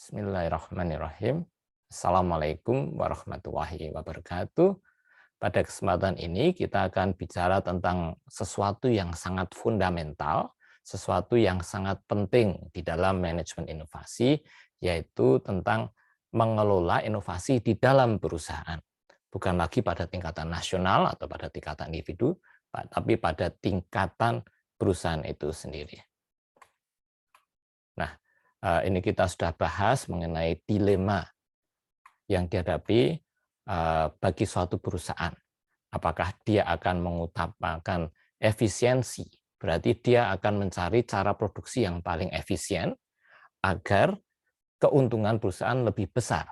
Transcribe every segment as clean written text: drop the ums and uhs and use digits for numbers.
Bismillahirrahmanirrahim. Assalamualaikum warahmatullahi wabarakatuh. Pada kesempatan ini kita akan bicara tentang sesuatu yang sangat fundamental, sesuatu yang sangat penting di dalam manajemen inovasi, yaitu tentang mengelola inovasi di dalam perusahaan. Bukan lagi pada tingkatan nasional atau pada tingkatan individu, tapi pada tingkatan perusahaan itu sendiri. Nah, ini kita sudah bahas mengenai dilema yang dihadapi bagi suatu perusahaan. Apakah dia akan mengutamakan efisiensi, berarti dia akan mencari cara produksi yang paling efisien agar keuntungan perusahaan lebih besar,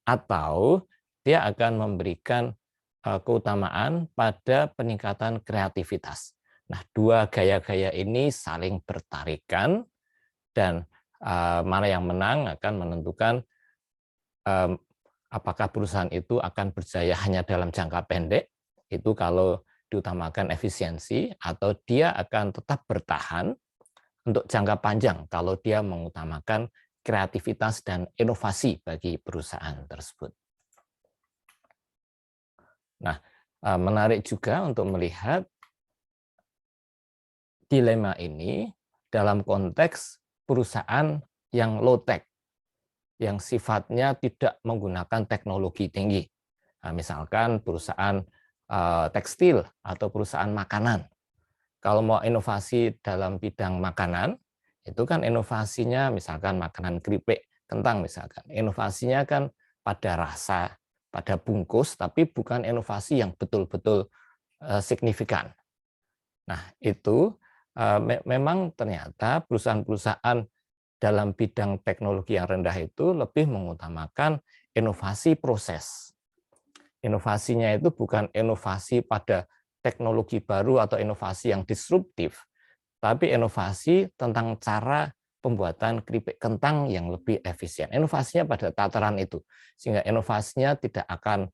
atau dia akan memberikan keutamaan pada peningkatan kreativitas. Nah, dua gaya-gaya ini saling bertarikan, dan mana yang menang akan menentukan apakah perusahaan itu akan berjaya hanya dalam jangka pendek, itu kalau diutamakan efisiensi, atau dia akan tetap bertahan untuk jangka panjang kalau dia mengutamakan kreativitas dan inovasi bagi perusahaan tersebut. Nah, menarik juga untuk melihat dilema ini dalam konteks perusahaan yang low-tech, yang sifatnya tidak menggunakan teknologi tinggi. Nah, misalkan perusahaan tekstil atau perusahaan makanan. Kalau mau inovasi dalam bidang makanan, itu kan inovasinya misalkan makanan keripik kentang misalkan. Inovasinya kan pada rasa, pada bungkus, tapi bukan inovasi yang betul-betul signifikan. Nah, itu memang ternyata perusahaan-perusahaan dalam bidang teknologi yang rendah itu lebih mengutamakan inovasi proses. Inovasinya itu bukan inovasi pada teknologi baru atau inovasi yang disruptif, tapi inovasi tentang cara pembuatan keripik kentang yang lebih efisien. Inovasinya pada tataran itu, sehingga inovasinya tidak akan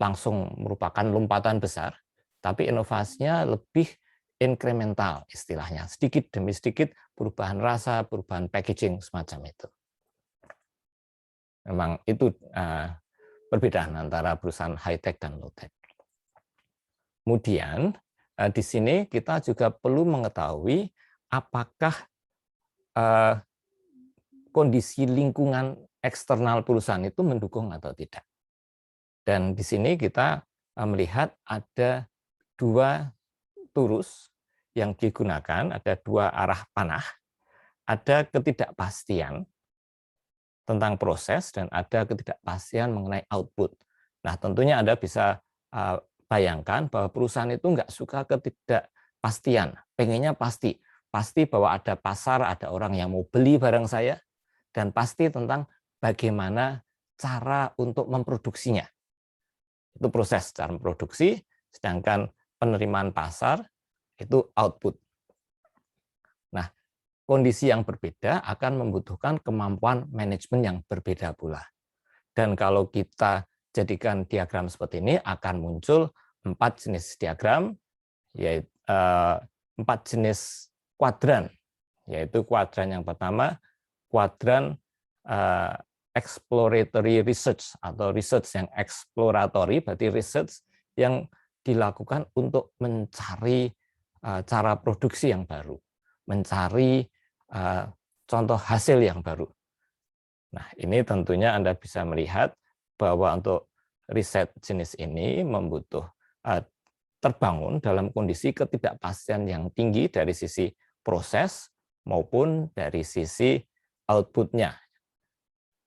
langsung merupakan lompatan besar, tapi inovasinya lebih inkremental istilahnya, sedikit demi sedikit perubahan rasa, perubahan packaging semacam itu. Memang itu perbedaan antara perusahaan high-tech dan low-tech. Kemudian di sini kita juga perlu mengetahui apakah kondisi lingkungan eksternal perusahaan itu mendukung atau tidak. Dan di sini kita melihat ada dua turus yang digunakan, ada dua arah panah, ada ketidakpastian tentang proses dan ada ketidakpastian mengenai output. Nah, tentunya Anda bisa bayangkan bahwa perusahaan itu nggak suka ketidakpastian, pengennya pasti bahwa ada pasar, ada orang yang mau beli barang saya, dan pasti tentang bagaimana cara untuk memproduksinya. Itu proses cara memproduksi, sedangkan penerimaan pasar itu output. Nah, kondisi yang berbeda akan membutuhkan kemampuan manajemen yang berbeda pula. Dan kalau kita jadikan diagram seperti ini, akan muncul 4 jenis diagram, yaitu 4 jenis kuadran. Yaitu kuadran yang pertama, kuadran exploratory research, atau research yang exploratory, berarti research yang dilakukan untuk mencari cara produksi yang baru, mencari contoh hasil yang baru. Nah, ini tentunya Anda bisa melihat bahwa untuk riset jenis ini terbangun dalam kondisi ketidakpastian yang tinggi dari sisi proses maupun dari sisi output-nya.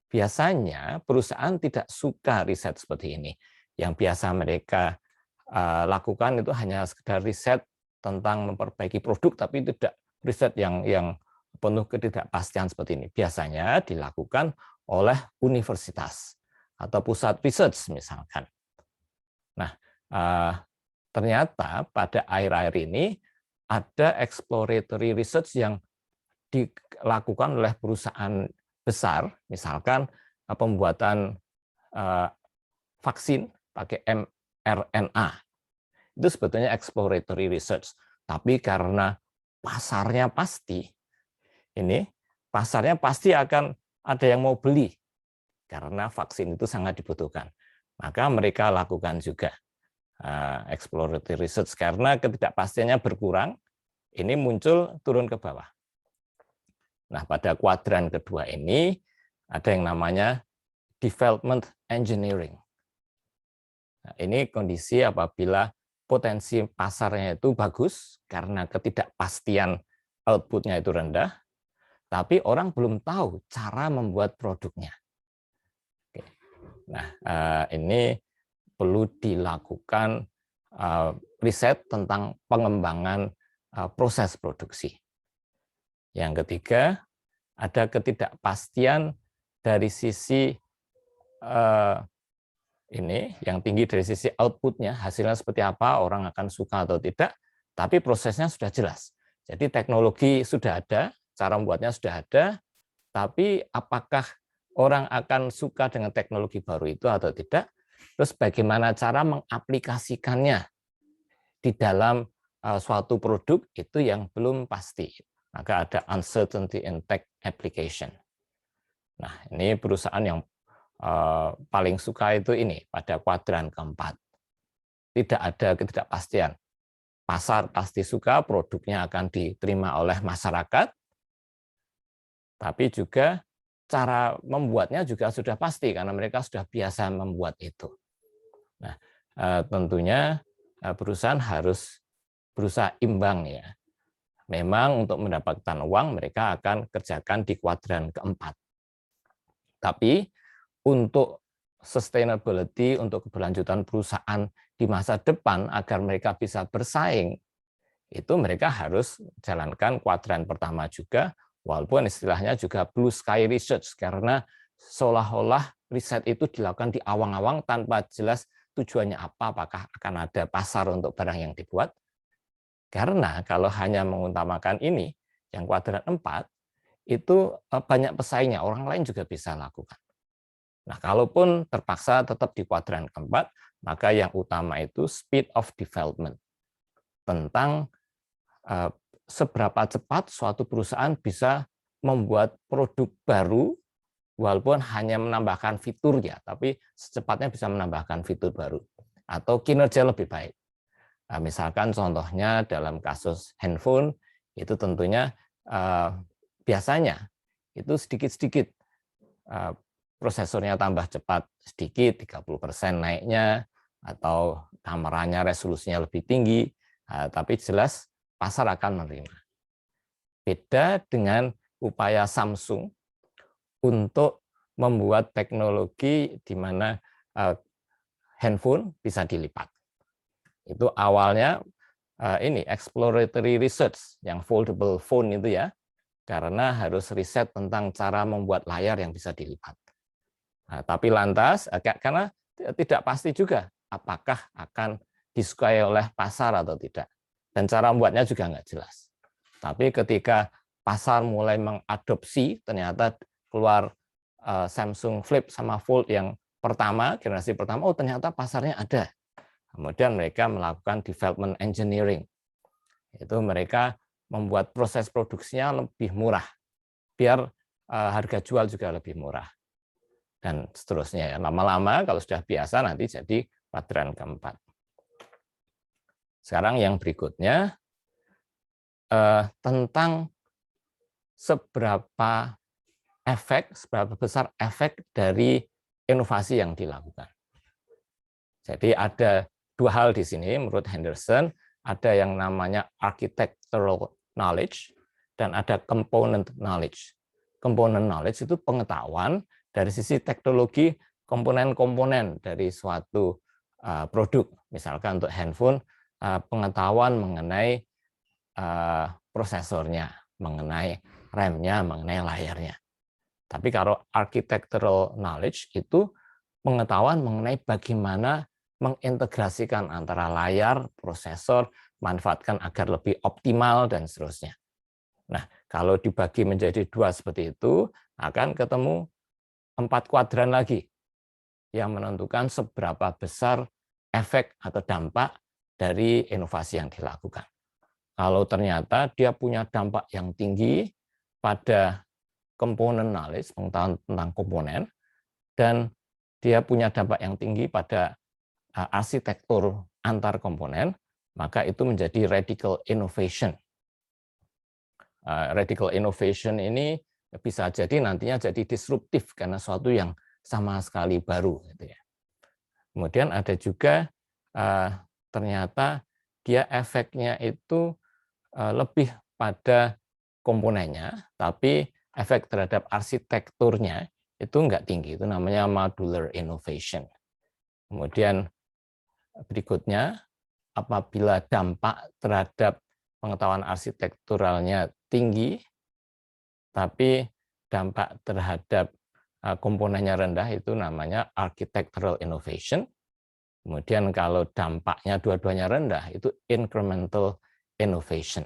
Biasanya perusahaan tidak suka riset seperti ini. Yang biasa mereka lakukan itu hanya sekedar riset tentang memperbaiki produk, tapi tidak riset yang penuh ketidakpastian seperti ini. Biasanya dilakukan oleh universitas atau pusat research misalkan. Nah, ternyata pada akhir-akhir ini ada exploratory research yang dilakukan oleh perusahaan besar, misalkan pembuatan vaksin pakai mRNA. Itu sebetulnya exploratory research. Tapi karena pasarnya pasti, pasarnya pasti akan ada yang mau beli karena vaksin itu sangat dibutuhkan. Maka mereka lakukan juga exploratory research karena ketidakpastiannya berkurang, ini muncul turun ke bawah. Nah, pada kuadran kedua ini ada yang namanya development engineering. Nah, ini kondisi apabila potensi pasarnya itu bagus karena ketidakpastian outputnya itu rendah, tapi orang belum tahu cara membuat produknya. Nah, ini perlu dilakukan riset tentang pengembangan proses produksi. Yang ketiga, ada ketidakpastian dari sisi ini yang tinggi dari sisi outputnya, hasilnya seperti apa, orang akan suka atau tidak, tapi prosesnya sudah jelas. Jadi teknologi sudah ada, cara membuatnya sudah ada, tapi apakah orang akan suka dengan teknologi baru itu atau tidak, terus bagaimana cara mengaplikasikannya di dalam suatu produk itu yang belum pasti. Maka ada uncertainty in tech application. Nah, ini perusahaan yang paling suka itu ini pada kuadran keempat. Tidak ada ketidakpastian. Pasar pasti suka, produknya akan diterima oleh masyarakat, tapi juga cara membuatnya juga sudah pasti karena mereka sudah biasa membuat itu. Nah, tentunya perusahaan harus berusaha imbang ya. Memang untuk mendapatkan uang mereka akan kerjakan di kuadran keempat. Tapi untuk sustainability, untuk keberlanjutan perusahaan di masa depan agar mereka bisa bersaing, itu mereka harus jalankan kuadran pertama juga, walaupun istilahnya juga blue sky research, karena seolah-olah riset itu dilakukan di awang-awang tanpa jelas tujuannya apa, apakah akan ada pasar untuk barang yang dibuat. Karena kalau hanya mengutamakan ini, yang kuadran 4, itu banyak pesaingnya, orang lain juga bisa lakukan. Nah, kalaupun terpaksa tetap di kuadran keempat, maka yang utama itu speed of development. Tentang seberapa cepat suatu perusahaan bisa membuat produk baru, walaupun hanya menambahkan fitur ya, tapi secepatnya bisa menambahkan fitur baru. Atau kinerja lebih baik. Nah, misalkan contohnya dalam kasus handphone, itu tentunya biasanya itu sedikit-sedikit prosesornya tambah cepat sedikit, 30% naiknya, atau kameranya resolusinya lebih tinggi, tapi jelas pasar akan menerima. Beda dengan upaya Samsung untuk membuat teknologi di mana handphone bisa dilipat. Itu awalnya ini exploratory research yang foldable phone itu ya, karena harus riset tentang cara membuat layar yang bisa dilipat. Nah, tapi lantas karena tidak pasti juga apakah akan disukai oleh pasar atau tidak, dan cara membuatnya juga nggak jelas. Tapi ketika pasar mulai mengadopsi, ternyata keluar Samsung Flip sama Fold yang pertama, generasi pertama, oh ternyata pasarnya ada. Kemudian mereka melakukan development engineering. Itu mereka membuat proses produksinya lebih murah, biar harga jual juga lebih murah. Dan seterusnya. Lama-lama kalau sudah biasa nanti jadi kuadran keempat. Sekarang yang berikutnya, tentang seberapa besar efek dari inovasi yang dilakukan. Jadi ada dua hal di sini menurut Henderson, ada yang namanya architectural knowledge dan ada component knowledge. Component knowledge itu pengetahuan dari sisi teknologi komponen-komponen dari suatu produk. Misalkan untuk handphone, pengetahuan mengenai prosesornya, mengenai RAM-nya, mengenai layarnya. Tapi kalau architectural knowledge itu pengetahuan mengenai bagaimana mengintegrasikan antara layar, prosesor, manfaatkan agar lebih optimal, dan seterusnya. Nah, kalau dibagi menjadi dua seperti itu, akan ketemu 4 kuadran lagi yang menentukan seberapa besar efek atau dampak dari inovasi yang dilakukan. Kalau ternyata dia punya dampak yang tinggi pada component knowledge, pengetahuan tentang komponen, dan dia punya dampak yang tinggi pada arsitektur antar komponen, maka itu menjadi radical innovation. Radical innovation ini bisa jadi nantinya jadi disruptif karena suatu yang sama sekali baru. Gitu ya. Kemudian ada juga ternyata dia efeknya itu lebih pada komponennya, tapi efek terhadap arsitekturnya itu enggak tinggi. Itu namanya modular innovation. Kemudian berikutnya, apabila dampak terhadap pengetahuan arsitekturalnya tinggi, tapi dampak terhadap komponennya rendah, itu namanya architectural innovation. Kemudian kalau dampaknya dua-duanya rendah, itu incremental innovation.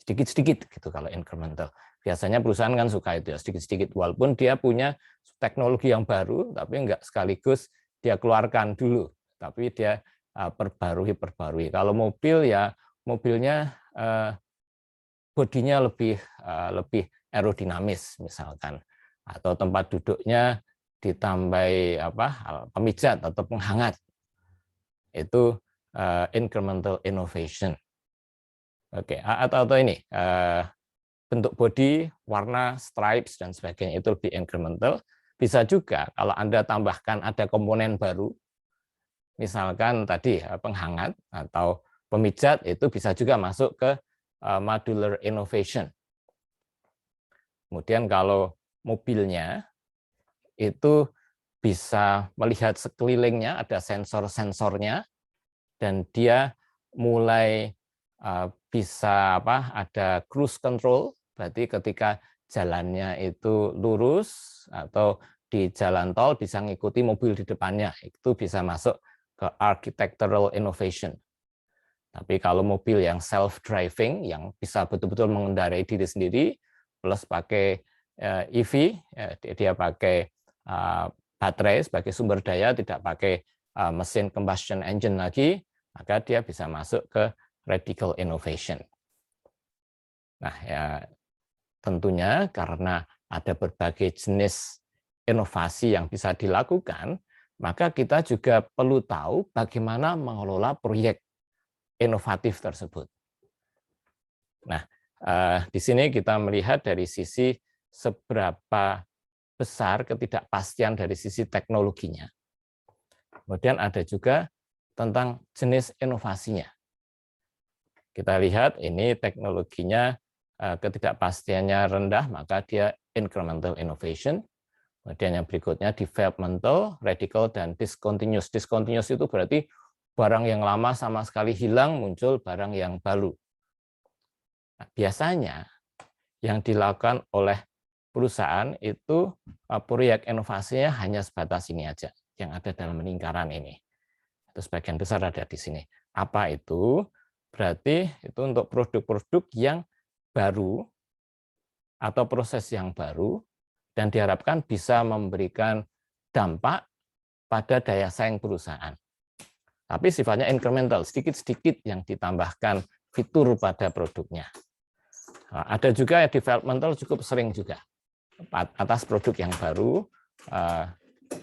Sedikit-sedikit gitu kalau incremental. Biasanya perusahaan kan suka itu ya, sedikit-sedikit. Walaupun dia punya teknologi yang baru, tapi enggak sekaligus dia keluarkan dulu. Tapi dia perbarui. Kalau mobil ya, mobilnya bodinya lebih aerodinamis misalkan, atau tempat duduknya ditambah pemijat atau penghangat. Itu incremental innovation. Oke, atau ini bentuk bodi, warna, stripes dan sebagainya itu lebih incremental. Bisa juga kalau Anda tambahkan ada komponen baru, misalkan tadi penghangat atau pemijat, itu bisa juga masuk ke modular innovation. Kemudian kalau mobilnya itu bisa melihat sekelilingnya, ada sensor-sensornya, dan dia mulai bisa ada cruise control, berarti ketika jalannya itu lurus atau di jalan tol bisa ngikuti mobil di depannya, itu bisa masuk ke architectural innovation. Tapi kalau mobil yang self-driving, yang bisa betul-betul mengendarai diri sendiri, plus pakai EV, dia pakai baterai sebagai sumber daya, tidak pakai mesin combustion engine lagi, maka dia bisa masuk ke radical innovation. Nah, ya tentunya karena ada berbagai jenis inovasi yang bisa dilakukan, maka kita juga perlu tahu bagaimana mengelola proyek inovatif tersebut. Nah, di sini kita melihat dari sisi seberapa besar ketidakpastian dari sisi teknologinya. Kemudian ada juga tentang jenis inovasinya. Kita lihat ini teknologinya ketidakpastiannya rendah, maka dia incremental innovation. Kemudian yang berikutnya developmental, radical, dan discontinuous. Discontinuous itu berarti barang yang lama sama sekali hilang, muncul barang yang baru. Nah, biasanya yang dilakukan oleh perusahaan itu proyek inovasinya hanya sebatas ini aja, yang ada dalam lingkaran ini. Itu sebagian besar ada di sini. Apa itu? Berarti itu untuk produk-produk yang baru atau proses yang baru dan diharapkan bisa memberikan dampak pada daya saing perusahaan. Tapi sifatnya incremental, sedikit-sedikit yang ditambahkan fitur pada produknya. Ada juga developmental cukup sering juga atas produk yang baru,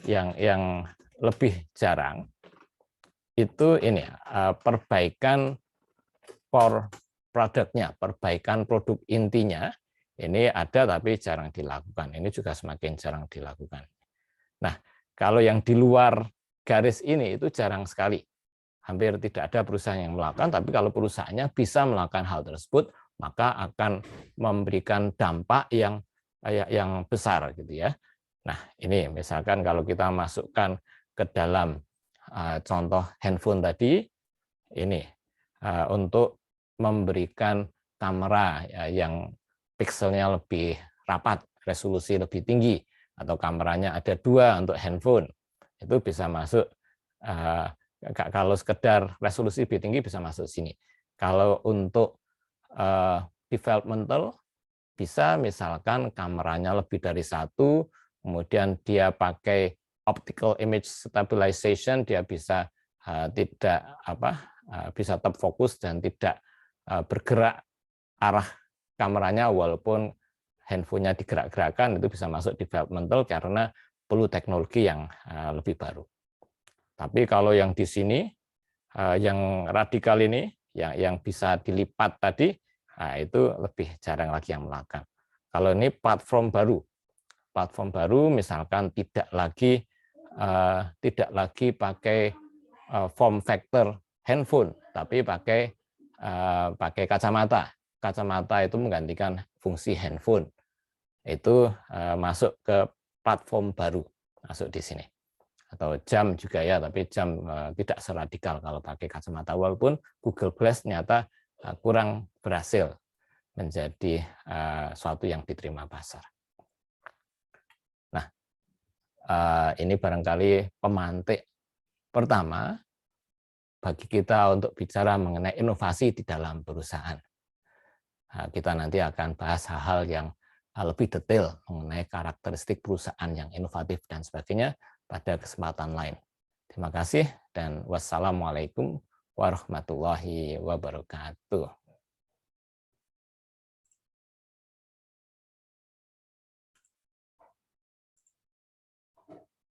yang lebih jarang itu ini perbaikan core produknya, perbaikan produk intinya ini ada tapi jarang dilakukan. Ini juga semakin jarang dilakukan. Nah, kalau yang di luar garis ini itu jarang sekali. Hampir tidak ada perusahaan yang melakukan, tapi kalau perusahaannya bisa melakukan hal tersebut, maka akan memberikan dampak yang besar gitu ya. Nah, ini misalkan kalau kita masukkan ke dalam contoh handphone tadi, ini untuk memberikan kamera yang pikselnya lebih rapat, resolusi lebih tinggi, atau kameranya ada 2 untuk handphone, itu bisa masuk. Kalau sekedar resolusi lebih tinggi bisa masuk sini. Kalau untuk developmental bisa misalkan kameranya lebih dari 1, kemudian dia pakai optical image stabilization, dia bisa bisa tetap fokus dan tidak bergerak arah kameranya walaupun handphonenya digerak-gerakkan, itu bisa masuk developmental karena perlu teknologi yang lebih baru. Tapi kalau yang di sini, yang radikal ini, yang bisa dilipat tadi, itu lebih jarang lagi yang melakukan. Kalau ini platform baru misalkan tidak lagi pakai form factor handphone, tapi pakai kacamata. Kacamata itu menggantikan fungsi handphone. Itu masuk ke platform baru, masuk di sini. Atau jam juga ya, tapi jam tidak seradikal kalau pakai kacamata, walaupun Google Glass ternyata kurang berhasil menjadi suatu yang diterima pasar. Nah, ini barangkali pemantik pertama bagi kita untuk bicara mengenai inovasi di dalam perusahaan. Kita nanti akan bahas hal-hal yang lebih detail mengenai karakteristik perusahaan yang inovatif dan sebagainya pada kesempatan lain. Terima kasih dan wassalamualaikum warahmatullahi wabarakatuh.